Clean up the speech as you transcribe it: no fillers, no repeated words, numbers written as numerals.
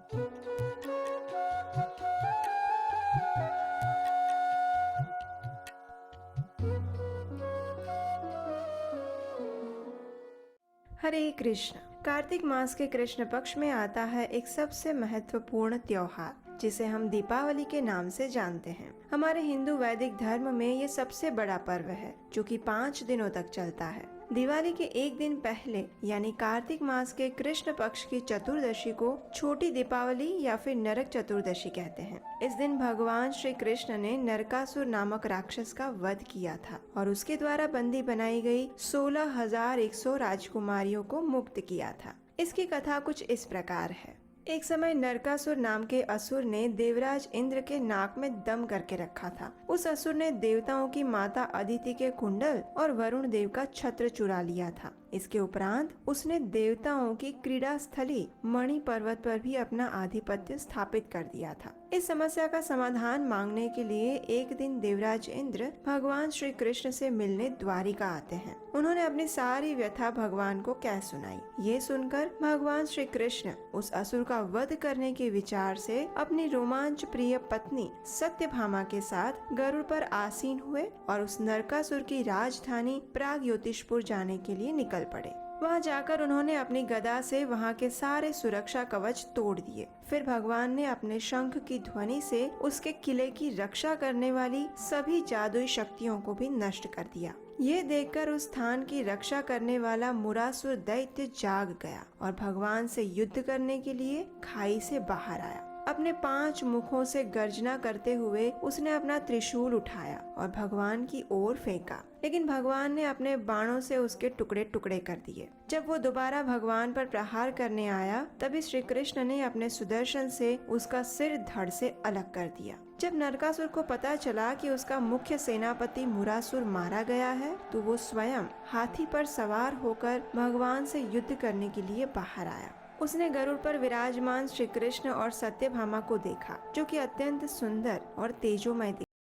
हरे कृष्ण। कार्तिक मास के कृष्ण पक्ष में आता है एक सबसे महत्वपूर्ण त्योहार जिसे हम दीपावली के नाम से जानते हैं। हमारे हिंदू वैदिक धर्म में ये सबसे बड़ा पर्व है जो कि 5 दिनों तक चलता है। दिवाली के एक दिन पहले यानी कार्तिक मास के कृष्ण पक्ष की चतुर्दशी को छोटी दीपावली या फिर नरक चतुर्दशी कहते हैं। इस दिन भगवान श्री कृष्ण ने नरकासुर नामक राक्षस का वध किया था और उसके द्वारा बंदी बनाई गई 16,100 राजकुमारियों को मुक्त किया था। इसकी कथा कुछ इस प्रकार है। एक समय नरकासुर नाम के असुर ने देवराज इंद्र के नाक में दम करके रखा था। उस असुर ने देवताओं की माता अदिति के कुंडल और वरुण देव का छत्र चुरा लिया था। इसके उपरांत उसने देवताओं की क्रीड़ा स्थली मणि पर्वत पर भी अपना आधिपत्य स्थापित कर दिया था। इस समस्या का समाधान मांगने के लिए एक दिन देवराज इंद्र भगवान श्री कृष्ण से मिलने द्वारिका आते हैं। उन्होंने अपनी सारी व्यथा भगवान को कह सुनाई। ये सुनकर भगवान श्री कृष्ण उस असुर का वध करने के विचार से अपनी रोमांच प्रिय पत्नी सत्यभामा के साथ गरुड़ पर आसीन हुए और उस नरकासुर की राजधानी प्रागज्योतिषपुर जाने के लिए निकल पड़े। वहां जाकर उन्होंने अपनी गदा से वहां के सारे सुरक्षा कवच तोड़ दिए। फिर भगवान ने अपने शंख की ध्वनि से उसके किले की रक्षा करने वाली सभी जादुई शक्तियों को भी नष्ट कर दिया। ये देखकर उस स्थान की रक्षा करने वाला मुरासुर दैत्य जाग गया और भगवान से युद्ध करने के लिए खाई से बाहर आया। अपने 5 मुखों से गर्जना करते हुए उसने अपना त्रिशूल उठाया और भगवान की ओर फेंका, लेकिन भगवान ने अपने बाणों से उसके टुकड़े टुकड़े कर दिए। जब वो दोबारा भगवान पर प्रहार करने आया तभी श्री कृष्ण ने अपने सुदर्शन से उसका सिर धड़ से अलग कर दिया। जब नरकासुर को पता चला कि उसका मुख्य सेनापति मुरासुर मारा गया है तो वो स्वयं हाथी पर सवार होकर भगवान से युद्ध करने के लिए बाहर आया। उसने गरुड़ पर विराजमान श्री कृष्ण और सत्यभामा को देखा जो कि अत्यंत सुंदर और तेजोमय